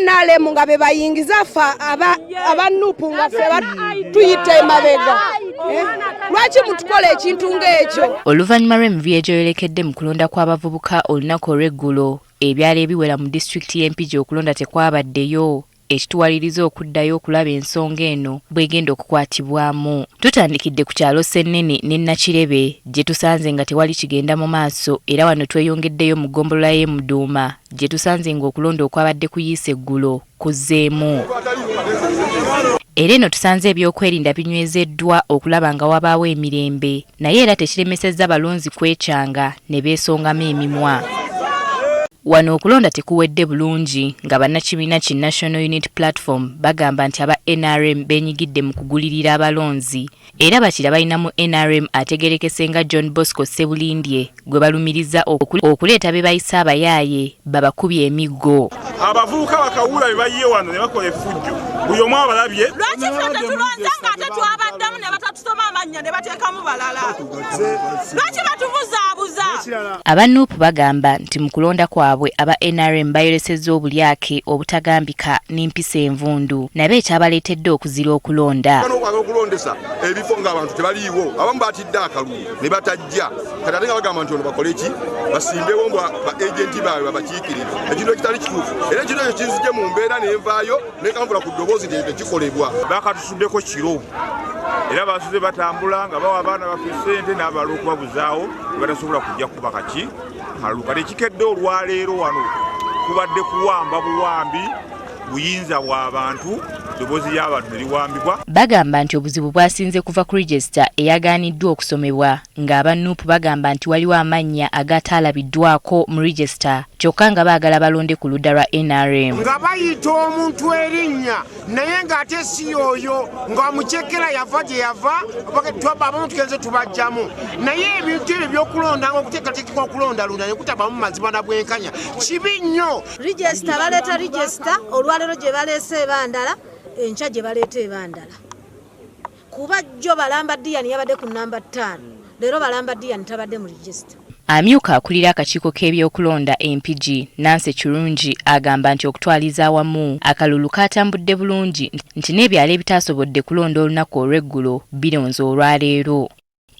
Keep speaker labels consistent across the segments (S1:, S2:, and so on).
S1: NRM nga be bayingiza fa abanupu nga fe tuyite mabega. Lwaki mutukola ekintu ng'ekyo?
S2: Oluvannyuma lw'emivu egyolekedde mu kulonda kw'abavubuka olunaku olw'eggulo ebyalo ebiwera mu disitulikiti y'Empigi okulonda tekwabaddeyo ekituwaliriza okuddayo okulaba ensonga eno bw'egenda okukwatibwamu. Tutandikidde ku kyalo Ssenene ne Nakirebe gye tusanze nga tewali kigenda mu maaso era wano tweyongeddeyo mu ggombolola y'e Muduuma gye tusanze nga okulonda okwabadde kuyiise eggulo kuzzeemu. Era eno tusanze ebyokwerinda binywezeddwa okulaba nga wabaawo emirembe naye era tekiremesezza balonzi kwekyanga ne beesongamu emimwa. Wano okulonda tekuwedde bulungi nga bannakibiina ki National Unity Platform bagamba nti aba NRM benyigidde mu kugulirira abalonzi era bakira balina mu NRM ategerekese nga John Bosco Sebulindye gwe balumiriza okuleeta be bayisa abayaaye babakubye emiggo.
S3: Abavubuka bakawula be bayiye wano ne bakola effujjo buli omu abalabye.
S4: Lwaki ffe tetulonze nga ate twabaddamu ne batatusoma amannya ne bateekamu balala? Lwaki batubuzaabuza?
S2: Aba NUP bagamba nti mu kulonda kwabwe aba NRM bayolesezza obulyake obutagambika n'empisa envundu nabe ekyabaleetedde okuzira okulonda.
S5: Okulondesa ebifo ng'abantu tebaliiwo abamu batidde akalulu ne batajja kati ate nga bagamba nti ono bakole ki basimbewo ba agenti baabwe babakiikirire ekintu ekitali kituufu era ekintu ekyo kinzije mu mbeera n'envaayo nekanvula ku ddoboozi tekikolebwa.
S3: Bakatusuddeko kiro era basuze batambula nga bawa abaana baffe ssente n'abala okubabuzaawo ne batasobola kujja kuba kaki kalulu. Kati ekikedde olwaleero wano kubadde kuwamba buwambi buyinza bw'abantu ddoboozi y'abantu ne liwambibwa.
S2: Bagamba nti obuzibu bwasinze kuva ku register eyagaaniddwa okusomebwa ng'aba NUP bagamba nti waliwo amannya agataalabiddwako mu register kyokka nga baagala balonde ku ludda lwa NRM.
S6: Nga bayita omuntu erinnya naye ng'ate si yoyo nga mukyekera yava gye yava abamu tugenze tubajjamu naye ebintu ebyo by'okulonda ng'okuteekateekeka okulonda lunda ne kutabamu mazima na bwenkanya kibi nnyo.
S7: Register baleeta register olwaleero gye baleese ebandala enkya gye baleeta ebandala kuba jjo balamba Diani yabadde ku namba 5 leero balamba Diani tabadde mu register.
S2: Amyuka akulira akakiiko k'ebyokulonda Empigi Nancy Kirungi agamba nti okutwaliza awamu akalulu katambudde bulungi nti n'ebyalo ebitaasobodde kulonda olunaku olw'eggulo bironze olwaleero.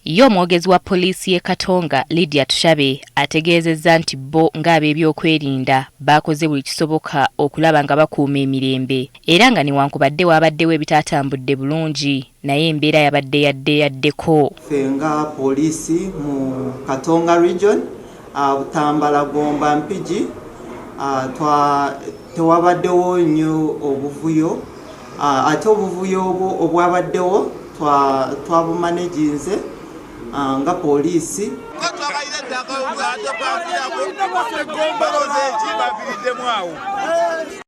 S2: Yo omwogezi wa poliisi y'e Katonga Lydia Tushabe ategeezezza nti bo ng'ab'ebyokwerinda bakoze buli kisoboka okulaba nga bakuuma emirembe era nga newankubadde waabaddewo ebitaatambudde bulungi naye embeera yabadde yaddeko.
S8: Ffe nga poliisi mu Katonga region Butambala Gomba Mpigi tewabaddewo nnyo obuvuyo ate obuvuyo obwabaddewo twabumanaginze nga poliisi.